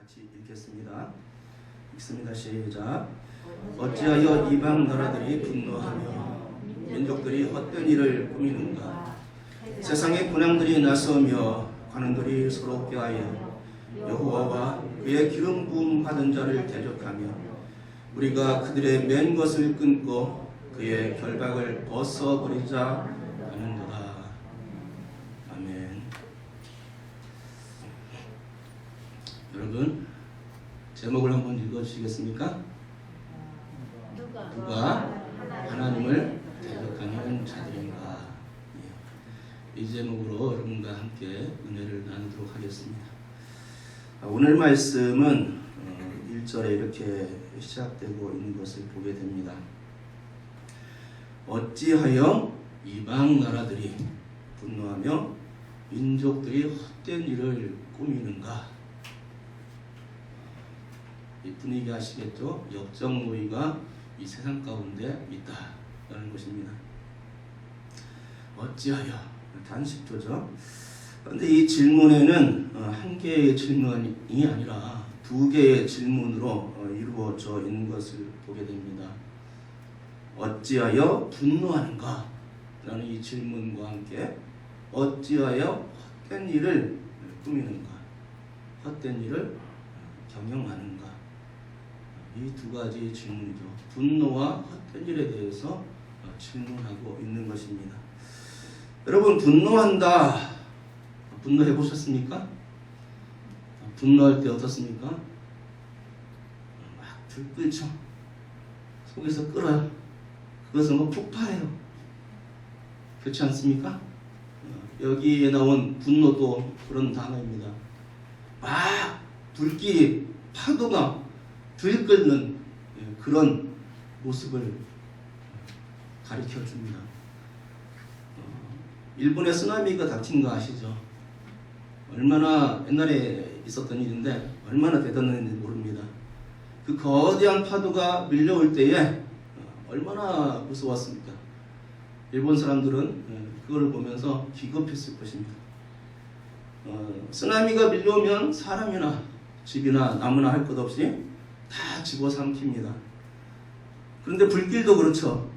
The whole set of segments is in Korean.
같이 읽겠습니다. 읽습니다. 시작. 어찌하여 이방 나라들이 분노하며 민족들이 헛된 일을 꾸미는가. 세상의 군왕들이 나서며 관원들이 서로 꾀하여 여호와와 그의 기름 부음 받은 자를 대적하며 우리가 그들의 맨 것을 끊고 그의 결박을 벗어버리자 하는도다. 아멘. 여러분, 제목을 한번 읽어주시겠습니까? 누가 하나님을 대적하는 자들인가. 이 제목으로 여러분과 함께 은혜를 나누도록 하겠습니다. 오늘 말씀은 1절에 이렇게 시작되고 있는 것을 보게 됩니다. 어찌하여 이방 나라들이 분노하며 민족들이 헛된 일을 꾸미는가. 이 분위기 아시겠죠? 역정노이가 이 세상 가운데 있다라는 것입니다. 어찌하여 단식조죠. 그런데 이 질문에는 한 개의 질문이 아니라 두 개의 질문으로 이루어져 있는 것을 보게 됩니다. 어찌하여 분노하는가? 라는 이 질문과 함께 어찌하여 헛된 일을 꾸미는가? 헛된 일을 경영하는가? 이 두 가지 질문이죠. 분노와 헛된 일에 대해서 질문하고 있는 것입니다. 여러분, 분노한다. 분노해 보셨습니까? 분노할 때 어떻습니까? 막 들끓죠. 속에서 끓어요. 그것은 뭐 폭발해요. 그렇지 않습니까? 여기에 나온 분노도 그런 단어입니다. 막 불길이 파도가 들끓는 그런 모습을 가리켜 줍니다. 일본에 쓰나미가 닥친 거 아시죠? 얼마나 옛날에 있었던 일인데 얼마나 대단했는지 모릅니다. 그 거대한 파도가 밀려올 때에 얼마나 무서웠습니까? 일본 사람들은 그걸 보면서 기겁했을 것입니다. 쓰나미가 밀려오면 사람이나 집이나 나무나 할 것 없이 다 집어삼킵니다. 그런데 불길도 그렇죠.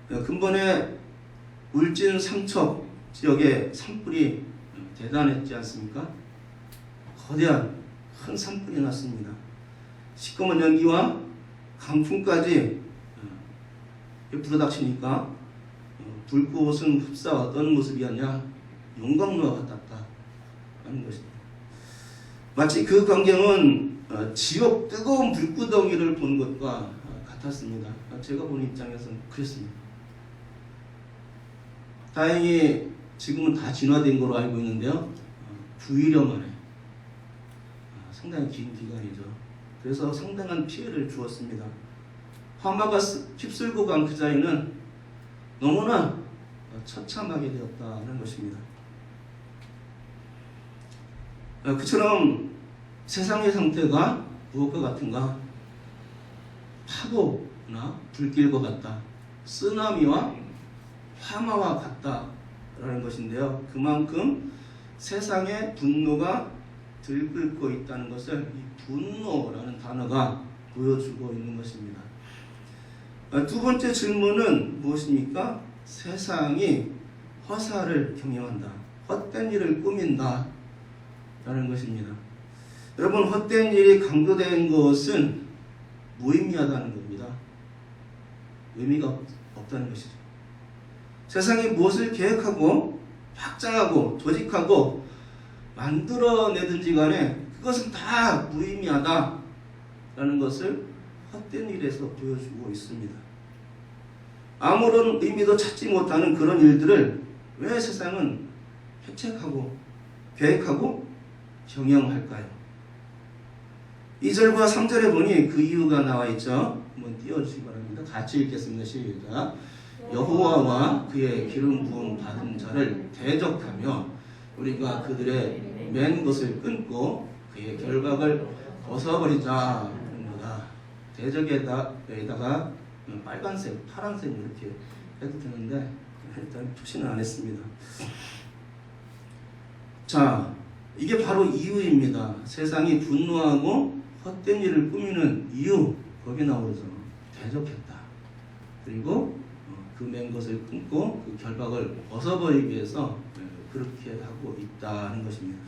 근본에 울진 삼척 지역에 산불이 대단했지 않습니까? 거대한 큰 산불이 났습니다. 시꺼먼 연기와 강풍까지 불어닥치니까 불꽃은 흡사 어떤 모습이었냐? 용광로와 같았다 하는 것입니다. 마치 그 광경은 지옥 뜨거운 불구덩이를 본 것과 같았습니다. 제가 본 입장에서는 그랬습니다. 다행히 지금은 다 진화된 걸로 알고 있는데요. 9일여 만에 상당히 긴 기간이죠. 그래서 상당한 피해를 주었습니다. 화마가 휩쓸고 간 그 자리는 너무나 처참하게 되었다는 것입니다. 그처럼 세상의 상태가 무엇과 같은가? 파도나 불길과 같다. 쓰나미와 화마와 같다라는 것인데요. 그만큼 세상의 분노가 들끓고 있다는 것을 이 분노라는 단어가 보여주고 있는 것입니다. 두 번째 질문은 무엇입니까? 세상이 허사를 경영한다. 헛된 일을 꾸민다. 라는 것입니다. 여러분, 헛된 일이 강조된 것은 무의미하다는 겁니다. 의미가 없다는 것이죠. 세상이 무엇을 계획하고 확장하고 조직하고 만들어내든지 간에 그것은 다 무의미하다라는 것을 헛된 일에서 보여주고 있습니다. 아무런 의미도 찾지 못하는 그런 일들을 왜 세상은 해책하고 계획하고 경영할까요? 2절과 3절에 보니 그 이유가 나와 있죠. 한번 띄워주시기 바랍니다. 같이 읽겠습니다. 시작. 여호와와 그의 기름 부음 받은 자를 대적하며 우리가 그들의 맨 것을 끊고 그의 결박을 벗어버리자 하는도다. 대적에다가 빨간색, 파란색 이렇게 해도 되는데 일단 표시는 안 했습니다. 자, 이게 바로 이유입니다. 세상이 분노하고 헛된 일을 꾸미는 이유, 거기 나오죠. 대적했다. 그리고 그 맨 것을 끊고 그 결박을 벗어버리기 위해서 그렇게 하고 있다는 것입니다.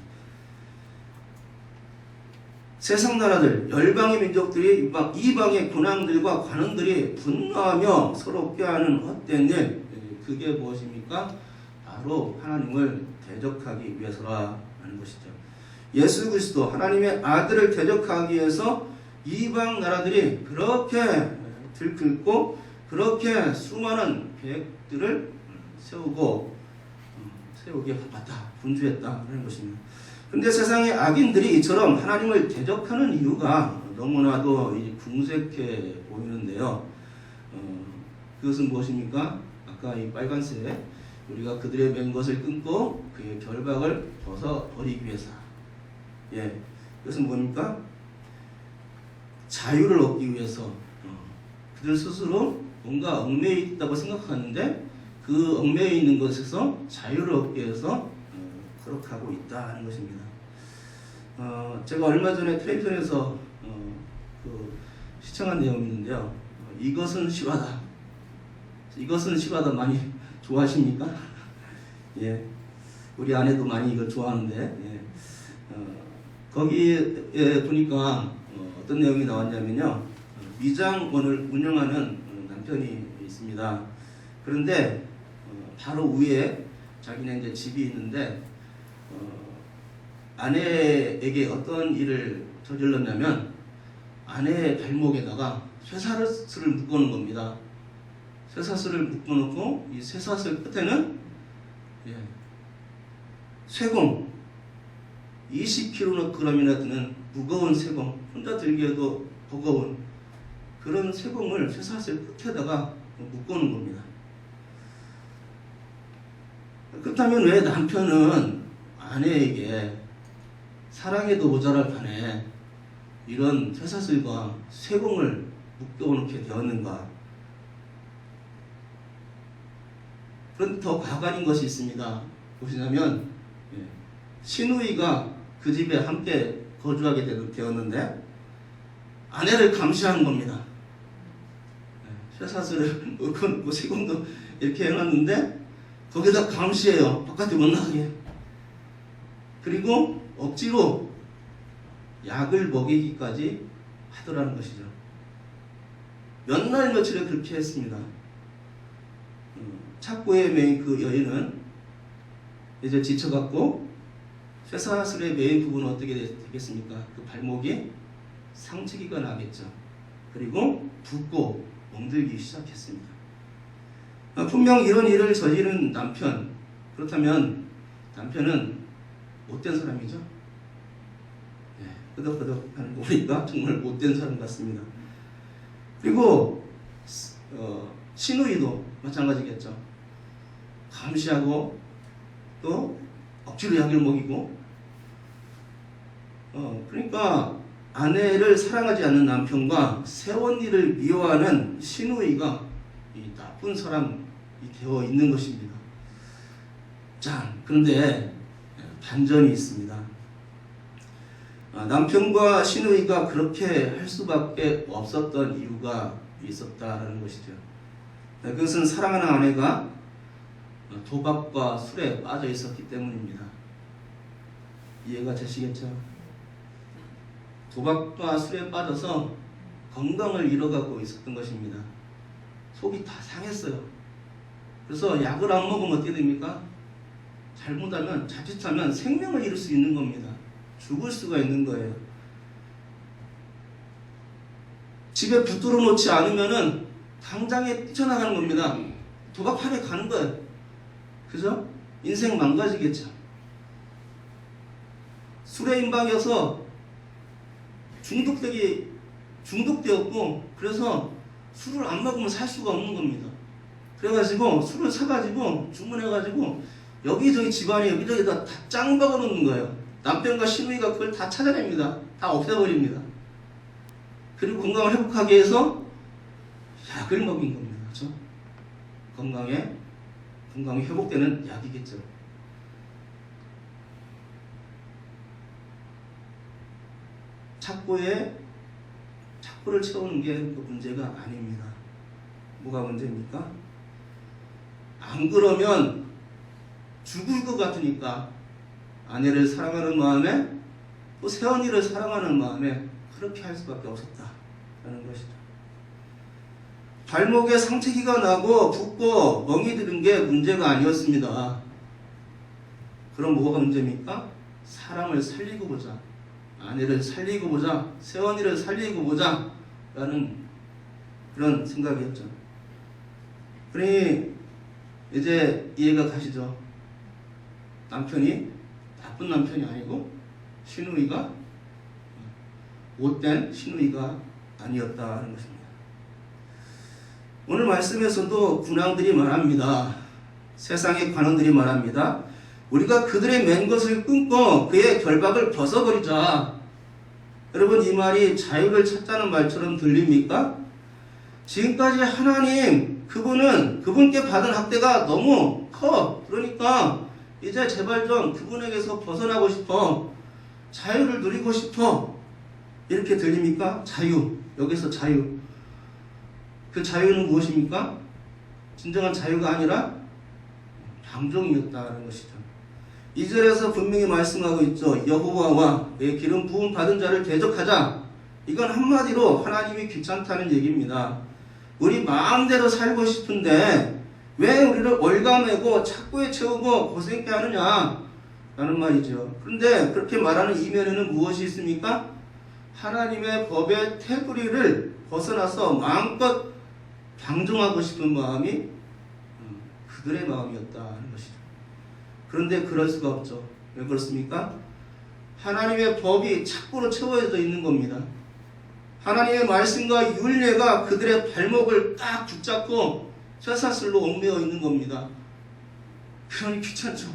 세상 나라들, 열방의 민족들이 이방의 군왕들과 관원들이 분노하며 서로 꾀하는 헛된 일, 그게 무엇입니까? 바로 하나님을 대적하기 위해서라는 것이죠. 예수 그리스도 하나님의 아들을 대적하기 위해서 이방 나라들이 그렇게 들끓고 그렇게 수많은 계획들을 세우게 바빴다, 분주했다는 것입니다. 그런데 세상의 악인들이 이처럼 하나님을 대적하는 이유가 너무나도 궁색해 보이는데요. 그것은 무엇입니까? 아까 이 빨간색, 우리가 그들의 맨 것을 끊고 그의 결박을 벗어버리기 위해서. 그것은 뭡니까? 자유를 얻기 위해서. 그들 스스로 뭔가 얽매여 있다고 생각하는데 그 얽매여 있는 것에서 자유를 얻기 위해서 그렇게 하고 있다는 것입니다. 제가 얼마 전에 텔레비전에서 시청한 내용이 있는데요. 이것은 실화다. 이것은 실화다 많이 좋아하십니까? 예, 우리 아내도 많이 이걸 좋아하는데 거기에 보니까 어떤 내용이 나왔냐면요. 미장원을 운영하는 남편이 있습니다. 그런데 바로 위에 자기네 이제 집이 있는데 아내에게 어떤 일을 저질렀냐면 아내의 발목에다가 쇠사슬을 묶어놓은 겁니다. 쇠사슬을 묶어놓고 이 쇠사슬 끝에는 쇠공 20kg이나 드는 무거운 쇠공, 혼자 들기에도 버거운 그런 쇠공을 쇠사슬 끝에다가 묶어놓은 겁니다. 그렇다면 왜 남편은 아내에게 사랑에도 모자랄 판에 이런 쇠사슬과 쇠공을 묶어놓게 되었는가? 그런데 더 과관인 것이 있습니다. 보시자면 시누이가 그 집에 함께 거주하게 되었는데 아내를 감시하는 겁니다. 쇠사슬을 묶고 쇠공도 이렇게 해놨는데 거기다 감시해요. 바깥에 못 나가게. 그리고 억지로 약을 먹이기까지 하더라는 것이죠. 몇 날 며칠에 그렇게 했습니다. 착고에 매인 그 여인은 이제 지쳐갖고 쇠사슬의 메인 부분은 어떻게 되겠습니까? 그 발목이 상처기가 나겠죠. 그리고 붓고 멍들기 시작했습니다. 분명 이런 일을 저지른 남편, 그렇다면 남편은 못된 사람이죠? 끄덕끄덕 하는 거 보니까 정말 못된 사람 같습니다. 그리고 시누이도 마찬가지겠죠. 감시하고 또 억지로 약을 먹이고 그러니까 아내를 사랑하지 않는 남편과 새언니를 미워하는 시누이가 이 나쁜 사람이 되어 있는 것입니다. 자, 그런데 반전이 있습니다. 남편과 시누이가 그렇게 할 수밖에 없었던 이유가 있었다는 것이죠. 그것은 사랑하는 아내가 도박과 술에 빠져 있었기 때문입니다. 이해가 되시겠죠? 도박과 술에 빠져서 건강을 잃어가고 있었던 것입니다. 속이 다 상했어요. 그래서 약을 안 먹으면 어떻게 됩니까? 잘못하면, 자칫하면 생명을 잃을 수 있는 겁니다. 죽을 수가 있는 거예요. 집에 붙들어 놓지 않으면은 당장에 뛰쳐나가는 겁니다. 도박판에 가는 거예요. 그죠? 인생 망가지겠죠. 술에 임박해서 중독되었고, 그래서 술을 안 먹으면 살 수가 없는 겁니다. 그래가지고 술을 사가지고 주문해가지고 여기저기 집안에 여기저기 다 짱 박아놓는 거예요. 남편과 시누이가 그걸 다 찾아냅니다. 다 없애버립니다. 그리고 건강을 회복하기 위해서 약을 먹인 겁니다. 그렇죠? 건강이 회복되는 약이겠죠. 착고를 채우는 게 그 문제가 아닙니다. 뭐가 문제입니까? 안 그러면 죽을 것 같으니까 아내를 사랑하는 마음에 또 새언니를 사랑하는 마음에 그렇게 할 수밖에 없었다라는 것이죠. 발목에 상처기가 나고 붓고 멍이 드는 게 문제가 아니었습니다. 그럼 뭐가 문제입니까? 사람을 살리고 보자, 아내를 살리고 보자, 새언니를 살리고 보자 라는 그런 생각이었죠. 그러니 이제 이해가 가시죠? 남편이 나쁜 남편이 아니고 시누이가 못된 시누이가 아니었다는 것입니다. 오늘 말씀에서도 군왕들이 말합니다. 세상의 관원들이 말합니다. 우리가 그들의 맨 것을 끊고 그의 결박을 벗어버리자. 여러분, 이 말이 자유를 찾자는 말처럼 들립니까? 지금까지 하나님, 그분께 받은 학대가 너무 커. 그러니까 이제 제발 좀 그분에게서 벗어나고 싶어. 자유를 누리고 싶어. 이렇게 들립니까? 자유. 여기서 자유. 그 자유는 무엇입니까? 진정한 자유가 아니라 방종이었다는 것이죠. 2절에서 분명히 말씀하고 있죠. 여호와와 내 기름 부음 받은 자를 대적하자. 이건 한마디로 하나님이 귀찮다는 얘기입니다. 우리 마음대로 살고 싶은데 왜 우리를 올가매고 착고에 채우고 고생케 하느냐 라는 말이죠. 그런데 그렇게 말하는 이면에는 무엇이 있습니까? 하나님의 법의 테두리를 벗어나서 마음껏 방종하고 싶은 마음이 그들의 마음이었다는 것이죠. 그런데 그럴 수가 없죠. 왜 그렇습니까? 하나님의 법이 착고로 채워져 있는 겁니다. 하나님의 말씀과 율례가 그들의 발목을 딱 붙잡고 쇠사슬로 얽매어 있는 겁니다. 그러니 귀찮죠.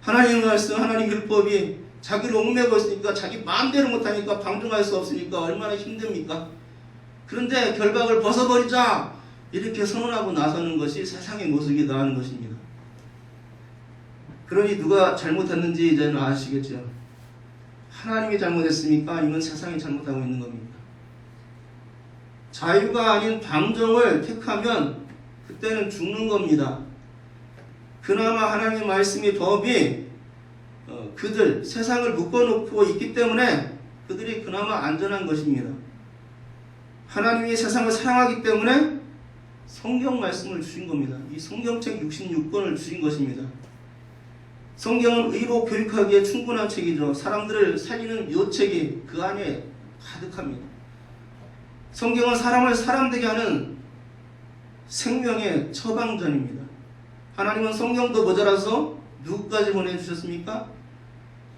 하나님의 말씀, 하나님 율법이 자기를 얽매고 있으니까 자기 마음대로 못하니까 방종할 수 없으니까 얼마나 힘듭니까? 그런데 결박을 벗어버리자 이렇게 선언하고 나서는 것이 세상의 모습이다 하는 것입니다. 그러니 누가 잘못했는지 이제는 아시겠죠. 하나님이 잘못했습니까? 아니면 세상이 잘못하고 있는 겁니까? 자유가 아닌 방종을 택하면 그때는 죽는 겁니다. 그나마 하나님의 말씀이 법이 그들 세상을 묶어놓고 있기 때문에 그들이 그나마 안전한 것입니다. 하나님이 세상을 사랑하기 때문에 성경 말씀을 주신 겁니다. 이 성경책 66권을 주신 것입니다. 성경은 의로 교육하기에 충분한 책이죠. 사람들을 살리는 묘책이 그 안에 가득합니다. 성경은 사람을 사람되게 하는 생명의 처방전입니다. 하나님은 성경도 모자라서 누구까지 보내주셨습니까?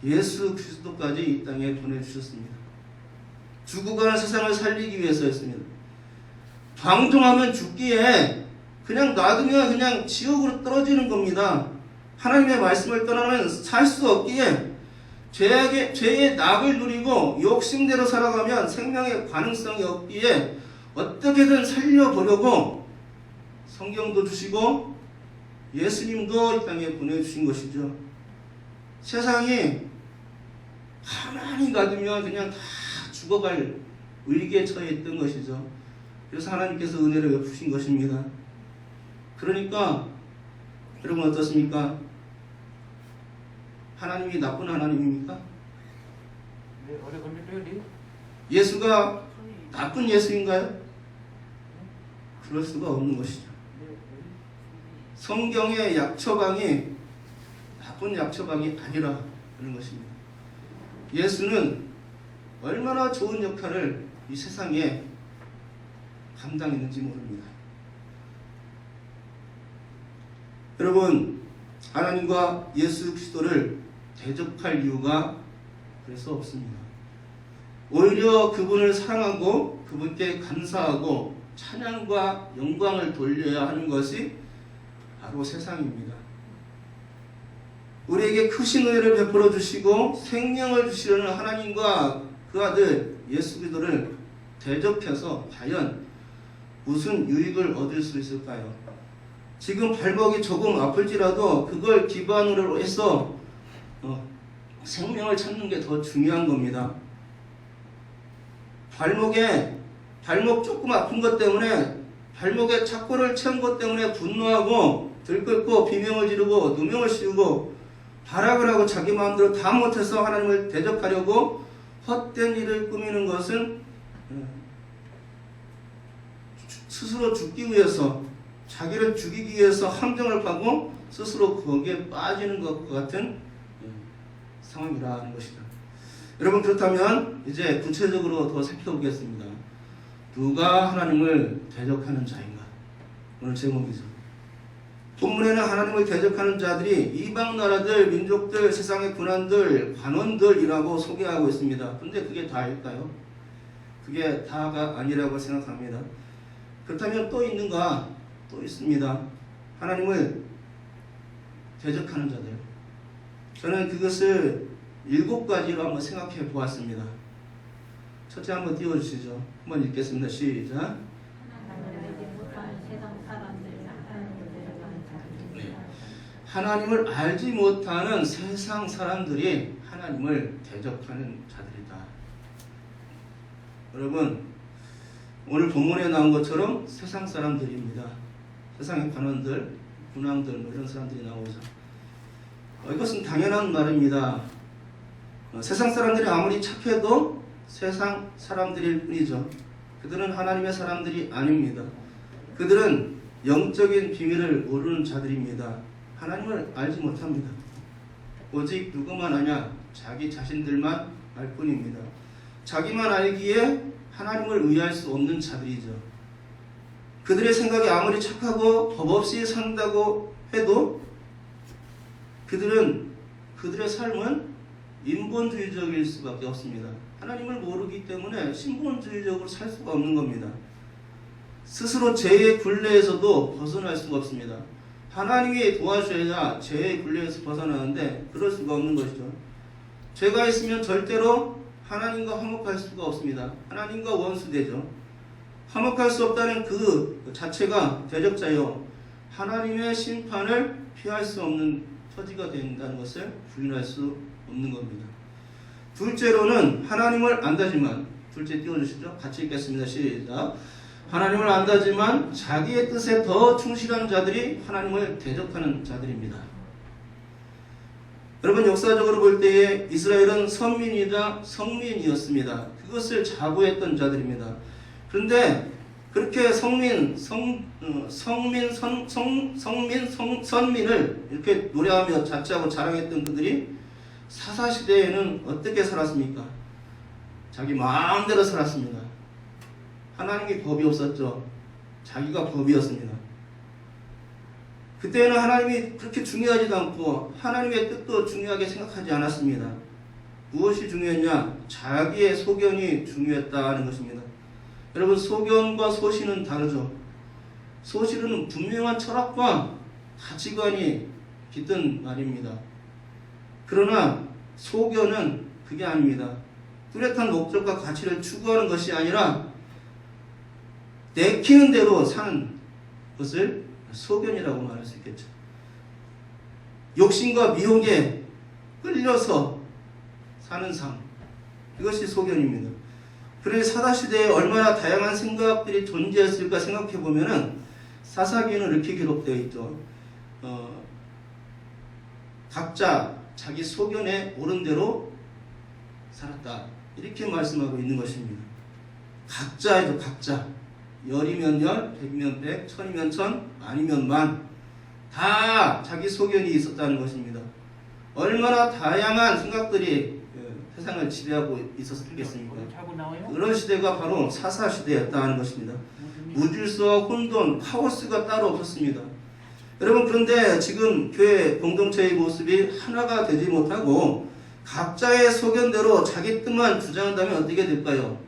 예수 그리스도까지 이 땅에 보내주셨습니다. 죽고 가는 세상을 살리기 위해서였습니다. 방종하면 죽기에 그냥 놔두면 그냥 지옥으로 떨어지는 겁니다. 하나님의 말씀을 떠나면 살 수 없기에 죄의 낙을 누리고 욕심대로 살아가면 생명의 가능성이 없기에 어떻게든 살려보려고 성경도 주시고 예수님도 이 땅에 보내주신 것이죠. 세상이 가만히 놔두면 그냥 다 죽어갈 위기에 처해 있던 것이죠. 그래서 하나님께서 은혜를 베푸신 것입니다. 그러니까 여러분 어떻습니까? 하나님이 나쁜 하나님입니까? 예수가 나쁜 예수인가요? 그럴 수가 없는 것이죠. 성경의 약처방이 나쁜 약처방이 아니라 하는 것입니다. 예수는 얼마나 좋은 역할을 이 세상에 감당했는지 모릅니다. 여러분, 하나님과 예수 그리스도를 대적할 이유가 그래서 없습니다. 오히려 그분을 사랑하고 그분께 감사하고 찬양과 영광을 돌려야 하는 것이 바로 세상입니다. 우리에게 크신 은혜를 베풀어 주시고 생명을 주시려는 하나님과 그 아들 예수 그리스도를 대적해서 과연 무슨 유익을 얻을 수 있을까요? 지금 발목이 조금 아플지라도 그걸 기반으로 해서 생명을 찾는 게 더 중요한 겁니다. 발목 조금 아픈 것 때문에 발목에 착고를 채운 것 때문에 분노하고 들끓고 비명을 지르고 누명을 씌우고 발악을 하고 자기 마음대로 다 못해서 하나님을 대적하려고 헛된 일을 꾸미는 것은 스스로 죽기 위해서 자기를 죽이기 위해서 함정을 파고 스스로 거기에 빠지는 것과 같은 상황이라는 것이다. 여러분, 그렇다면 이제 구체적으로 더 살펴보겠습니다. 누가 하나님을 대적하는 자인가? 오늘 제목이죠. 본문에는 하나님을 대적하는 자들이 이방 나라들, 민족들, 세상의 군환들, 관원들이라고 소개하고 있습니다. 근데 그게 다일까요? 그게 다가 아니라고 생각합니다. 그렇다면 또 있는가? 또 있습니다. 하나님을 대적하는 자들. 저는 그것을 7가지로 한번 생각해 보았습니다. 첫째 한번 띄워주시죠. 한번 읽겠습니다. 시작. 하나님을 알지 못하는 세상 사람들이 하나님을 대적하는 자들이다. 여러분, 오늘 본문에 나온 것처럼 세상 사람들입니다. 세상의 관원들, 군왕들 이런 사람들이 나오죠. 이것은 당연한 말입니다. 세상 사람들이 아무리 착해도 세상 사람들일 뿐이죠. 그들은 하나님의 사람들이 아닙니다. 그들은 영적인 비밀을 모르는 자들입니다. 하나님을 알지 못합니다. 오직 누구만 아냐? 자기 자신들만 알 뿐입니다. 자기만 알기에 하나님을 의할 수 없는 자들이죠. 그들의 생각이 아무리 착하고 법 없이 산다고 해도 그들의 삶은 인본주의적일 수밖에 없습니다. 하나님을 모르기 때문에 신본주의적으로 살 수가 없는 겁니다. 스스로 죄의 굴레에서도 벗어날 수가 없습니다. 하나님이 도와주셔야 죄의 굴레에서 벗어나는데 그럴 수가 없는 것이죠. 죄가 있으면 절대로 하나님과 화목할 수가 없습니다. 하나님과 원수되죠. 화목할 수 없다는 그 자체가 대적자요, 하나님의 심판을 피할 수 없는 처지가 된다는 것을 부인할 수 없는 겁니다. 둘째로는 하나님을 안다지만, 둘째 띄워주시죠. 같이 읽겠습니다. 시작. 하나님을 안다지만 자기의 뜻에 더 충실한 자들이 하나님을 대적하는 자들입니다. 여러분, 역사적으로 볼 때에 이스라엘은 선민이자 성민이었습니다. 그것을 자부했던 자들입니다. 그런데 그렇게 선민을 이렇게 노래하며 자처하고 자랑했던 그들이 사사시대에는 어떻게 살았습니까? 자기 마음대로 살았습니다. 하나님이 법이 없었죠. 자기가 법이었습니다. 그때는 하나님이 그렇게 중요하지도 않고 하나님의 뜻도 중요하게 생각하지 않았습니다. 무엇이 중요했냐? 자기의 소견이 중요했다는 것입니다. 여러분, 소견과 소신은 다르죠. 소신은 분명한 철학과 가치관이 깃든 말입니다. 그러나 소견은 그게 아닙니다. 뚜렷한 목적과 가치를 추구하는 것이 아니라 내키는 대로 사는 것을 소견이라고 말할 수 있겠죠. 욕심과 미혹에 끌려서 사는 삶, 이것이 소견입니다. 그래서 사사시대에 얼마나 다양한 생각들이 존재했을까 생각해보면 사사기에는 이렇게 기록되어 있죠. 각자 자기 소견에 옳은 대로 살았다, 이렇게 말씀하고 있는 것입니다. 각자이죠. 각자. 열이면 열, 백이면 백, 천이면 천, 만이면 만, 다 자기 소견이 있었다는 것입니다. 얼마나 다양한 생각들이 세상을 지배하고 있었겠습니까? 그런 시대가 바로 사사시대였다는 것입니다. 무질서와 혼돈, 카오스가 따로 없었습니다. 여러분, 그런데 지금 교회 공동체의 모습이 하나가 되지 못하고 각자의 소견대로 자기 뜻만 주장한다면 어떻게 될까요?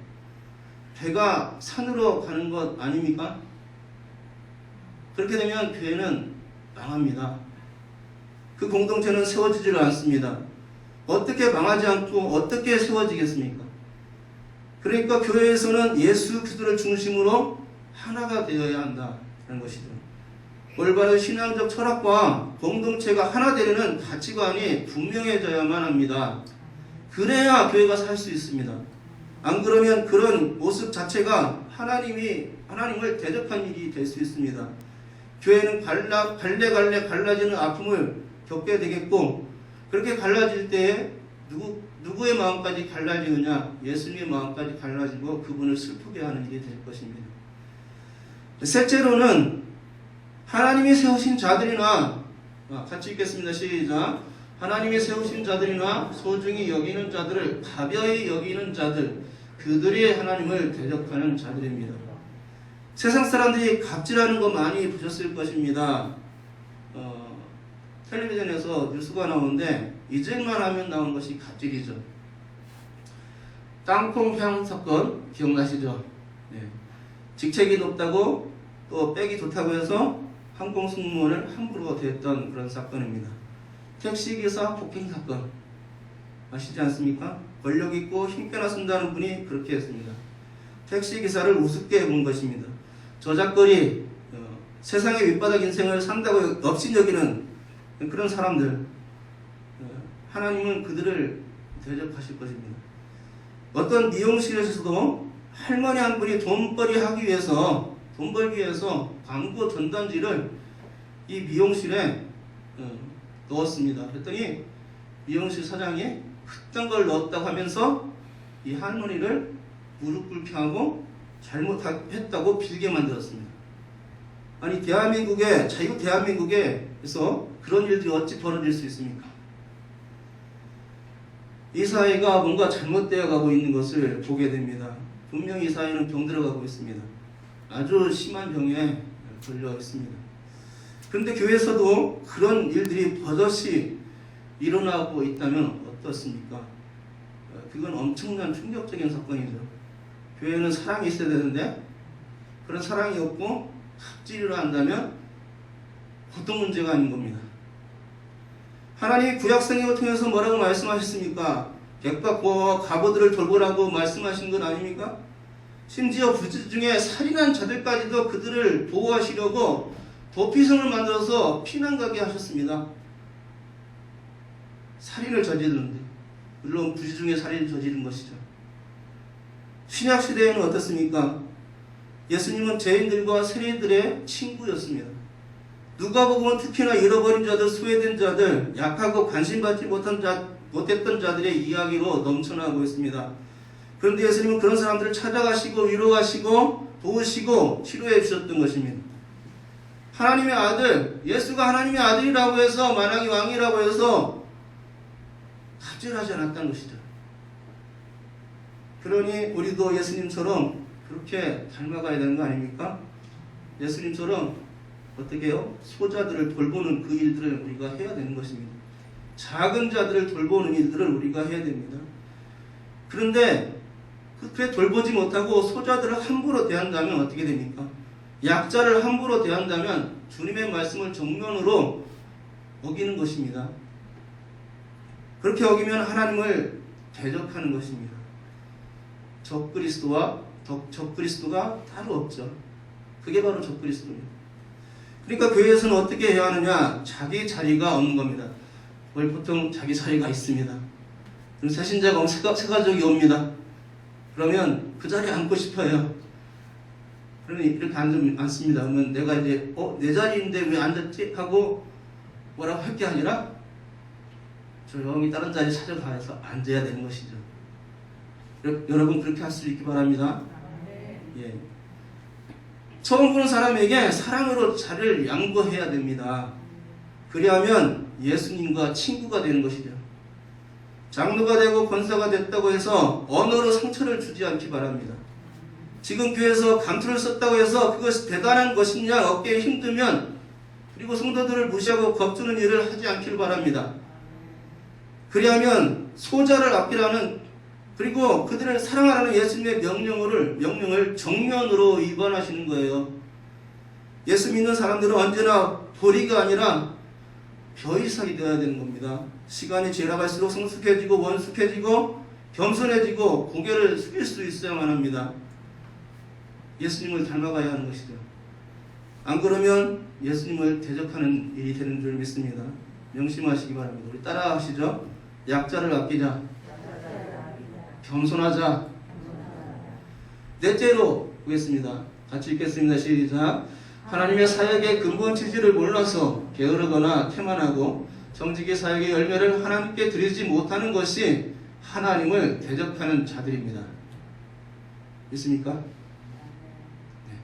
배가 산으로 가는 것 아닙니까? 그렇게 되면 교회는 망합니다. 그 공동체는 세워지질 않습니다. 어떻게 망하지 않고 어떻게 세워지겠습니까? 그러니까 교회에서는 예수 그리스도를 중심으로 하나가 되어야 한다는 것이죠. 올바른 신앙적 철학과 공동체가 하나 되려는 가치관이 분명해져야만 합니다. 그래야 교회가 살 수 있습니다. 안 그러면 그런 모습 자체가 하나님을 대적한 일이 될 수 있습니다. 교회는 갈래 갈라지는 아픔을 겪게 되겠고, 그렇게 갈라질 때에 누구의 마음까지 갈라지느냐? 예수님의 마음까지 갈라지고 그분을 슬프게 하는 일이 될 것입니다. 셋째로는 하나님이 세우신 자들이나, 같이 읽겠습니다. 시작. 하나님이 세우신 자들이나 소중히 여기는 자들을 가벼이 여기는 자들, 그들이 하나님을 대적하는 자들입니다. 세상 사람들이 갑질하는 거 많이 보셨을 것입니다. 텔레비전에서 뉴스가 나오는데 잊을만 하면 나오는 것이 갑질이죠. 땅콩향 사건 기억나시죠? 네. 직책이 높다고 또 백이 좋다고 해서 항공 승무원을 함부로 대했던 그런 사건입니다. 택시기사 폭행 사건 아시지 않습니까? 권력 있고 힘빼나 쓴다는 분이 그렇게 했습니다. 택시기사를 우습게 해본 것입니다. 저작거리, 세상의 밑바닥 인생을 산다고 업신여기는 그런 사람들, 하나님은 그들을 대적하실 것입니다. 어떤 미용실에서도 할머니 한 분이 돈 벌기 위해서 광고 전단지를 이 미용실에 넣었습니다. 그랬더니 미용실 사장이 그딴 걸 넣었다고 하면서 이 할머니를 무릎 꿇게 하고 잘못했다고 빌게 만들었습니다. 아니, 자유 대한민국에서 그런 일들이 어찌 벌어질 수 있습니까? 이 사회가 뭔가 잘못되어 가고 있는 것을 보게 됩니다. 분명히 이 사회는 병들어가고 있습니다. 아주 심한 병에 걸려 있습니다. 그런데 교회에서도 그런 일들이 버젓이 일어나고 있다면 어떻습니까? 그건 엄청난 충격적인 사건이죠. 교회는 사랑이 있어야 되는데 그런 사랑이 없고 갑질을 한다면 보통 문제가 아닌 겁니다. 하나님이 구약성경을 통해서 뭐라고 말씀하셨습니까? 객과 고아와 가보들을 돌보라고 말씀하신 건 아닙니까? 심지어 부지 중에 살인한 자들까지도 그들을 보호하시려고 도피성을 만들어서 피난 가게 하셨습니다. 살인을 저지르는데, 물론 부지 중에 살인을 저지른 것이죠. 신약 시대에는 어떻습니까? 예수님은 죄인들과 세리들의 친구였습니다. 누가복음은 특히나 잃어버린 자들, 소외된 자들, 약하고 관심받지 못했던 자들의 이야기로 넘쳐나고 있습니다. 그런데 예수님은 그런 사람들을 찾아가시고 위로하시고 도우시고 치료해 주셨던 것입니다. 하나님의 아들, 예수가 하나님의 아들이라고 해서 만왕의 왕이라고 해서 갑질하지 않았다는 것이죠. 그러니 우리도 예수님처럼 그렇게 닮아가야 되는 거 아닙니까? 예수님처럼 어떻게 해요? 소자들을 돌보는 그 일들을 우리가 해야 되는 것입니다. 작은 자들을 돌보는 일들을 우리가 해야 됩니다. 그런데 그렇게 돌보지 못하고 소자들을 함부로 대한다면 어떻게 됩니까? 약자를 함부로 대한다면 주님의 말씀을 정면으로 어기는 것입니다. 그렇게 어기면 하나님을 대적하는 것입니다. 적그리스도가 따로 없죠. 그게 바로 적그리스도입니다. 그러니까 교회에서는 어떻게 해야 하느냐? 자기 자리가 없는 겁니다. 보통 자기 자리가 있습니다. 그럼 새신자가 새가족이 옵니다. 그러면 그 자리에 앉고 싶어요. 그러면 이렇게 앉습니다. 그러면 내가 이제 내 자리인데 왜 앉았지? 하고 뭐라고 할 게 아니라 조용히 다른 자리 찾아가서 앉아야 되는 것이죠. 여러분 그렇게 할 수 있기 바랍니다. 예. 처음 보는 사람에게 사랑으로 자리를 양보해야 됩니다. 그리하면 예수님과 친구가 되는 것이죠. 장로가 되고 권사가 됐다고 해서 언어로 상처를 주지 않기 바랍니다. 지금 교회에서 감투를 썼다고 해서 그것이 대단한 것이냐 어깨에 힘들면 그리고 성도들을 무시하고 겁주는 일을 하지 않기를 바랍니다. 그리하면 소자를 아끼라는 그리고 그들을 사랑하라는 예수님의 명령을 정면으로 위반하시는 거예요. 예수 믿는 사람들은 언제나 보리가 아니라 벼이삭이 되어야 되는 겁니다. 시간이 지나갈수록 성숙해지고 원숙해지고 겸손해지고 고개를 숙일 수 있어야만 합니다. 예수님을 닮아가야 하는 것이죠. 안 그러면 예수님을 대적하는 일이 되는 줄 믿습니다. 명심하시기 바랍니다. 우리 따라 하시죠. 약자를 아끼자. 겸손하자. 넷째로 보겠습니다. 같이 읽겠습니다. 시작. 하나님의 사역의 근본 취지를 몰라서 게으르거나 태만하고 정직의 사역의 열매를 하나님께 드리지 못하는 것이 하나님을 대적하는 자들입니다. 있습니까? 네.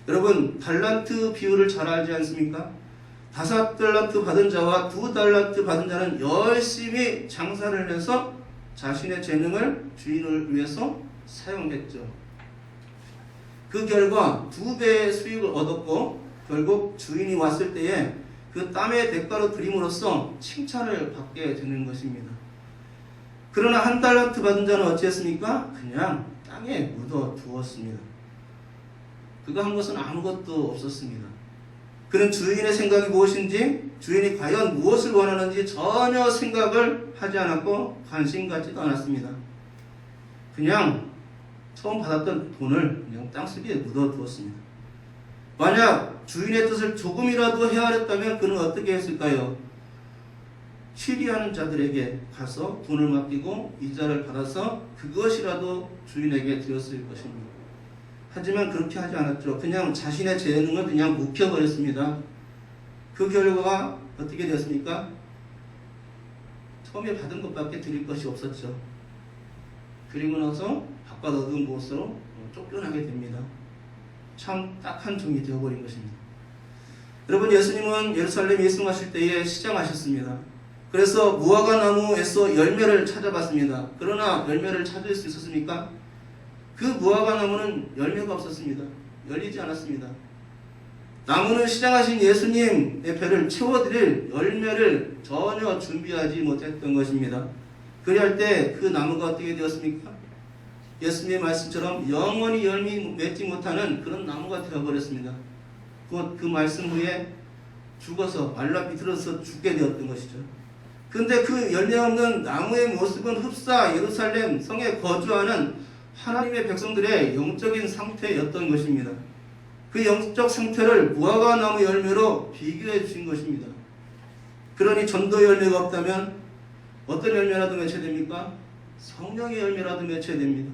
여러분, 달란트 비율을 잘 알지 않습니까? 5달란트 받은 자와 2달란트 받은 자는 열심히 장사를 해서 자신의 재능을 주인을 위해서 사용했죠. 그 결과 2배의 수익을 얻었고 결국 주인이 왔을 때에 그 땀의 대가로 드림으로써 칭찬을 받게 되는 것입니다. 그러나 1달란트 받은 자는 어찌했습니까? 그냥 땅에 묻어 두었습니다. 그가 한 것은 아무것도 없었습니다. 그는 주인의 생각이 무엇인지, 주인이 과연 무엇을 원하는지 전혀 생각을 하지 않았고 관심 갖지도 않았습니다. 그냥 처음 받았던 돈을 그냥 땅속에 묻어두었습니다. 만약 주인의 뜻을 조금이라도 헤아렸다면 그는 어떻게 했을까요? 취리하는 자들에게 가서 돈을 맡기고 이자를 받아서 그것이라도 주인에게 드렸을 것입니다. 하지만 그렇게 하지 않았죠. 그냥 자신의 재능을 그냥 묵혀버렸습니다. 그 결과가 어떻게 되었습니까? 처음에 받은 것밖에 드릴 것이 없었죠. 그리고 나서 바깥 얻은 곳으로 쫓겨나게 됩니다. 참 딱한 종이 되어버린 것입니다. 여러분, 예수님은 예루살렘에 입성하실 때에 시장하셨습니다. 그래서 무화과 나무에서 열매를 찾아봤습니다. 그러나 열매를 찾을 수 있었습니까? 그 무화과 나무는 열매가 없었습니다. 열리지 않았습니다. 나무는 시장하신 예수님의 배를 채워드릴 열매를 전혀 준비하지 못했던 것입니다. 그리할 때 그 나무가 어떻게 되었습니까? 예수님의 말씀처럼 영원히 열매 맺지 못하는 그런 나무가 되어버렸습니다. 곧 그 말씀 후에 죽어서 말라 비틀어서 죽게 되었던 것이죠. 그런데 그 열매 없는 나무의 모습은 흡사 예루살렘 성에 거주하는 하나님의 백성들의 영적인 상태였던 것입니다. 그 영적 상태를 무화과 나무 열매로 비교해 주신 것입니다. 그러니 전도 열매가 없다면 어떤 열매라도 맺혀야 됩니까? 성령의 열매라도 맺혀야 됩니다.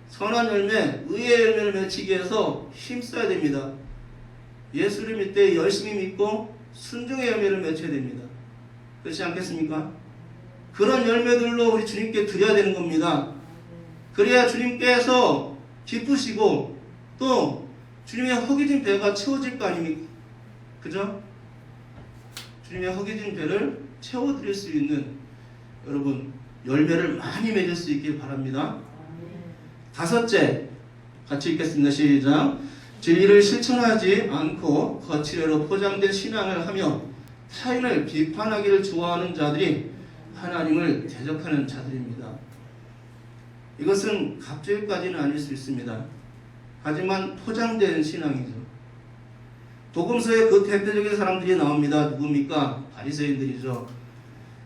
선한 열매, 의의 열매를 맺히기 위해서 힘써야 됩니다. 예수를 믿을 때 열심히 믿고 순종의 열매를 맺혀야 됩니다. 그렇지 않겠습니까? 그런 열매들로 우리 주님께 드려야 되는 겁니다. 그래야 주님께서 기쁘시고 또 주님의 허기진 배가 채워질 거 아닙니까? 그죠? 주님의 허기진 배를 채워드릴 수 있는 여러분 열매를 많이 맺을 수 있길 바랍니다. 5째 같이 읽겠습니다. 시작. 진리를 실천하지 않고 거칠애로 포장된 신앙을 하며 타인을 비판하기를 좋아하는 자들이 하나님을 대적하는 자들입니다. 이것은 갑질까지는 아닐 수 있습니다. 하지만 포장된 신앙이죠. 복음서에 그 대표적인 사람들이 나옵니다. 누굽니까? 바리새인들이죠.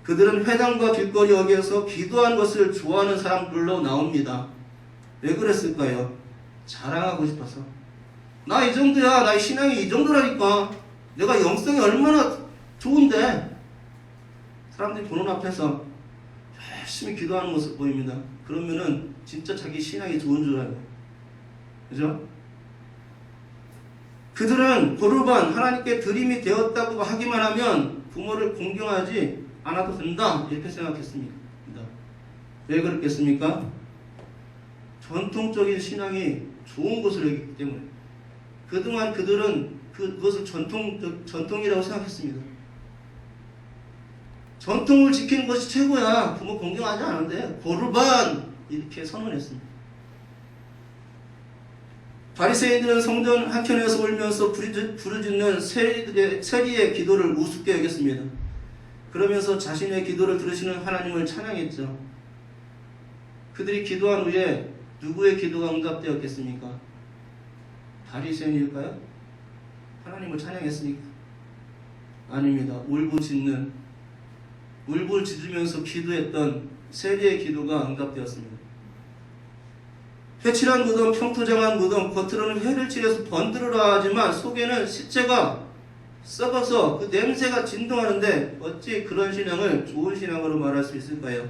그들은 회당과 길거리 어귀에서 기도하는 것을 좋아하는 사람들로 나옵니다. 왜 그랬을까요? 자랑하고 싶어서. 나 이 정도야. 나의 신앙이 이 정도라니까. 내가 영성이 얼마나 좋은데. 사람들이 보는 앞에서 열심히 기도하는 모습 보입니다. 그러면은 진짜 자기 신앙이 좋은 줄 알고. 그죠? 그들은 고르반 하나님께 드림이 되었다고 하기만 하면 부모를 공경하지 않아도 된다. 이렇게 생각했습니다. 왜 그렇겠습니까? 전통적인 신앙이 좋은 것을 여기기 때문에. 그동안 그들은 그것을 전통이라고 생각했습니다. 전통을 지키는 것이 최고야. 부모 공경하지 않은데 고르반 이렇게 선언했습니다. 바리새인들은 성전 한켠에서 울면서 부르짖는 세리의 기도를 우습게 여겼습니다. 그러면서 자신의 기도를 들으시는 하나님을 찬양했죠. 그들이 기도한 후에 누구의 기도가 응답되었겠습니까? 바리새인일까요? 하나님을 찬양했습니까? 아닙니다. 울부짖으면서 기도했던 세리의 기도가 응답되었습니다. 회칠한 무덤, 평토장한 무덤, 겉으로는 회를 칠해서 번들으라 하지만 속에는 시체가 썩어서 그 냄새가 진동하는데 어찌 그런 신앙을 좋은 신앙으로 말할 수 있을까요?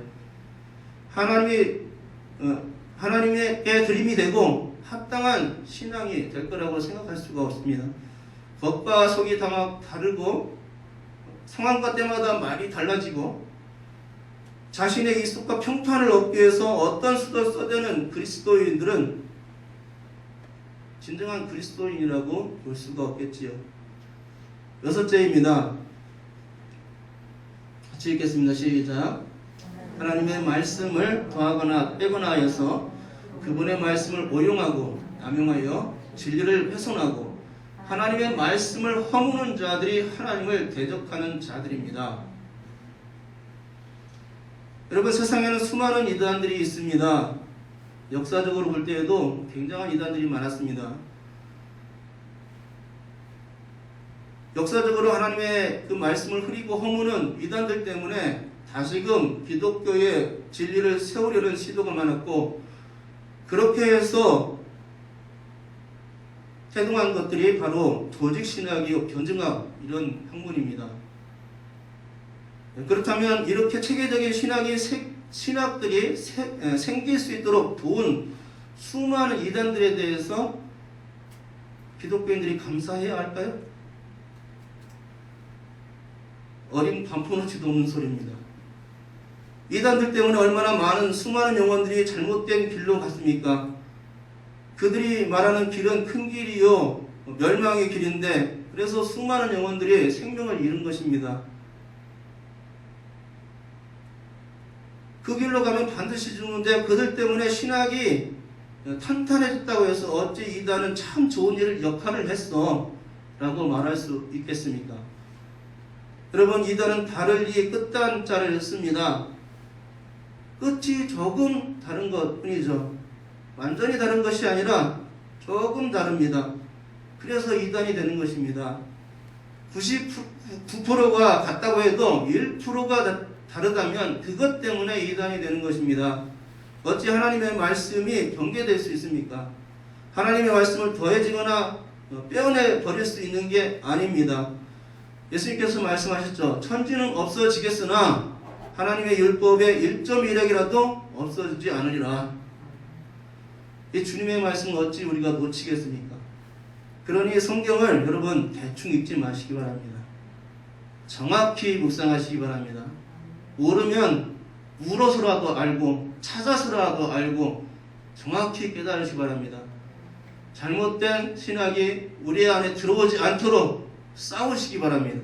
하나님이 하나님께 드림이 되고 합당한 신앙이 될 거라고 생각할 수가 없습니다. 겉과 속이 다 다르고 상황과 때마다 말이 달라지고 자신의 이속과 평판을 얻기 위해서 어떤 수도 써대는 그리스도인들은 진정한 그리스도인이라고 볼 수가 없겠지요. 여섯째입니다. 같이 읽겠습니다. 시작. 하나님의 말씀을 더하거나 빼거나 하여서 그분의 말씀을 오용하고 남용하여 진리를 훼손하고 하나님의 말씀을 허무는 자들이 하나님을 대적하는 자들입니다. 여러분, 세상에는 수많은 이단들이 있습니다. 역사적으로 볼 때에도 굉장한 이단들이 많았습니다. 역사적으로 하나님의 그 말씀을 흐리고 허무는 이단들 때문에 다시금 기독교의 진리를 세우려는 시도가 많았고, 그렇게 해서 태동한 것들이 바로 조직신학이요 변증학 이런 학문입니다. 그렇다면 이렇게 체계적인 신학들이 생길 수 있도록 도운 수많은 이단들에 대해서 기독교인들이 감사해야 할까요? 어린 반포너치도 없는 소리입니다. 이단들 때문에 얼마나 많은 수많은 영혼들이 잘못된 길로 갔습니까? 그들이 말하는 길은 큰 길이요 멸망의 길인데, 그래서 수많은 영혼들이 생명을 잃은 것입니다. 그 길로 가면 반드시 죽는데 그들 때문에 신학이 탄탄해졌다고 해서 어찌 이단은 참 좋은 역할을 했어 라고 말할 수 있겠습니까? 여러분, 이단은 다르리 끝단자를 씁니다. 끝이 조금 다른 것 뿐이죠. 완전히 다른 것이 아니라 조금 다릅니다. 그래서 이단이 되는 것입니다. 99%가 같다고 해도 1%가 다르다면 그것 때문에 이단이 되는 것입니다. 어찌 하나님의 말씀이 경계될 수 있습니까? 하나님의 말씀을 더해지거나 빼어내 버릴 수 있는 게 아닙니다. 예수님께서 말씀하셨죠. 천지는 없어지겠으나 하나님의 율법의 1.1핵이라도 없어지지 않으리라. 이 주님의 말씀을 어찌 우리가 놓치겠습니까? 그러니 성경을 여러분 대충 읽지 마시기 바랍니다. 정확히 묵상하시기 바랍니다. 모르면 물어서라도 알고 찾아서라도 알고 정확히 깨달으시기 바랍니다. 잘못된 신학이 우리 안에 들어오지 않도록 싸우시기 바랍니다.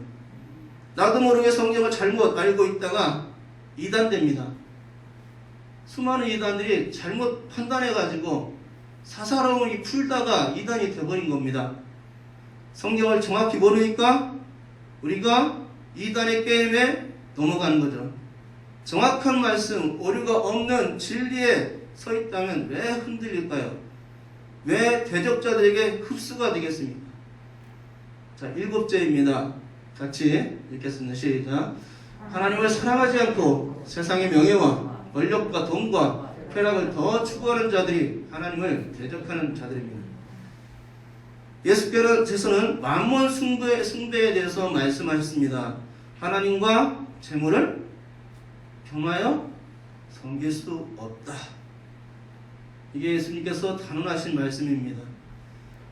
나도 모르게 성경을 잘못 알고 있다가 이단됩니다. 수많은 이단들이 잘못 판단해가지고 사사로움을 풀다가 이단이 되어버린 겁니다. 성경을 정확히 모르니까 우리가 이단의 게임에 넘어가는 거죠. 정확한 말씀, 오류가 없는 진리에 서 있다면 왜 흔들릴까요? 왜 대적자들에게 흡수가 되겠습니까? 자, 7제입니다. 같이 읽겠습니다. 시작. 하나님을 사랑하지 않고 세상의 명예와 권력과 돈과 쾌락을 더 추구하는 자들이 하나님을 대적하는 자들입니다. 예수께서는 만몬 숭배에 대해서 말씀하셨습니다. 하나님과 재물을 겸하여 섬길 수 없다. 이게 예수님께서 단언하신 말씀입니다.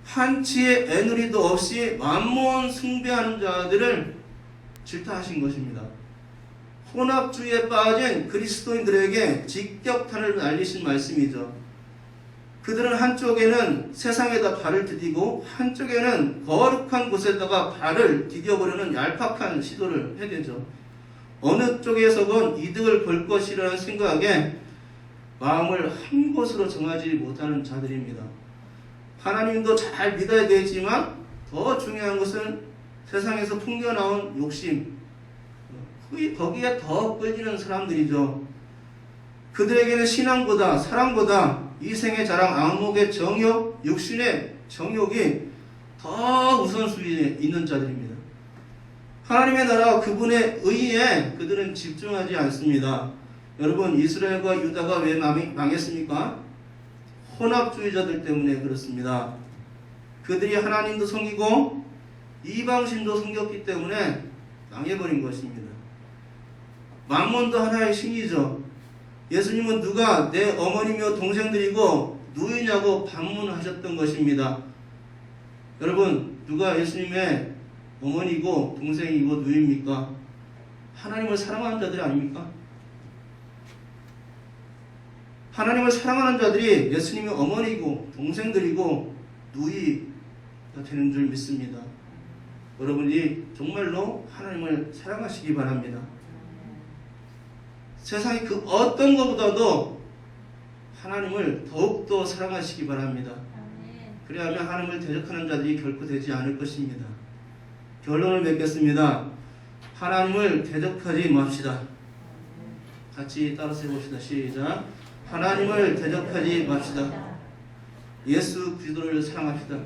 한치의 애누리도 없이 만몬 숭배하는 자들을 질타하신 것입니다. 혼합주의에 빠진 그리스도인들에게 직격탄을 날리신 말씀이죠. 그들은 한쪽에는 세상에다 발을 디디고 한쪽에는 거룩한 곳에다가 발을 디뎌보려는 얄팍한 시도를 해대죠. 어느 쪽에서건 이득을 볼 것이라는 생각에 마음을 한 곳으로 정하지 못하는 자들입니다. 하나님도 잘 믿어야 되지만 더 중요한 것은 세상에서 풍겨나온 욕심, 거기에 더 끌리는 사람들이죠. 그들에게는 신앙보다 사랑보다 이생의 자랑, 안목의 정욕, 육신의 정욕이 더 우선순위에 있는 자들입니다. 하나님의 나라와 그분의 의에 그들은 집중하지 않습니다. 여러분, 이스라엘과 유다가 왜 망했습니까? 혼합주의자들 때문에 그렇습니다. 그들이 하나님도 섬기고 이방신도 섬겼기 때문에 망해버린 것입니다. 만몬도 하나의 신이죠. 예수님은 누가 내 어머니며 동생들이고 누이냐고 반문하셨던 것입니다. 여러분, 누가 예수님의 어머니고 동생이고 누이입니까? 하나님을 사랑하는 자들이 아닙니까? 하나님을 사랑하는 자들이 예수님의 어머니고 동생들이고 누이가 되는 줄 믿습니다. 여러분이 정말로 하나님을 사랑하시기 바랍니다. 세상의 그 어떤 것보다도 하나님을 더욱더 사랑하시기 바랍니다. 그래야만 하나님을 대적하는 자들이 결코 되지 않을 것입니다. 결론을 맺겠습니다. 하나님을 대적하지 맙시다. 같이 따라서 해봅시다. 시작. 하나님을 대적하지 맙시다. 예수 그리스도를 사랑합시다.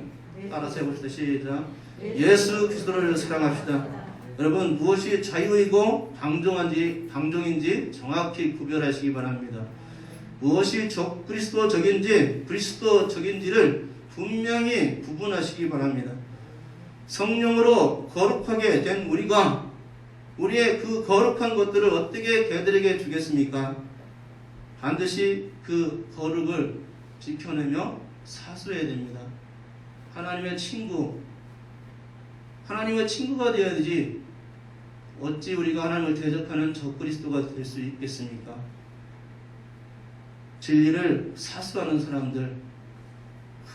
따라서 해봅시다. 시작. 예수 그리스도를 사랑합시다. 여러분, 무엇이 자유이고 방종인지 정확히 구별하시기 바랍니다. 무엇이 그리스도적인지를 분명히 구분하시기 바랍니다. 성령으로 거룩하게 된 우리가 우리의 그 거룩한 것들을 어떻게 개들에게 주겠습니까? 반드시 그 거룩을 지켜내며 사수해야 됩니다. 하나님의 친구가 되어야 되지 어찌 우리가 하나님을 대적하는 적그리스도가 될 수 있겠습니까? 진리를 사수하는 사람들,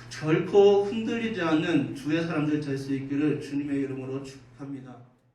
결코 흔들리지 않는 주의 사람들 될 수 있기를 주님의 이름으로 축복합니다.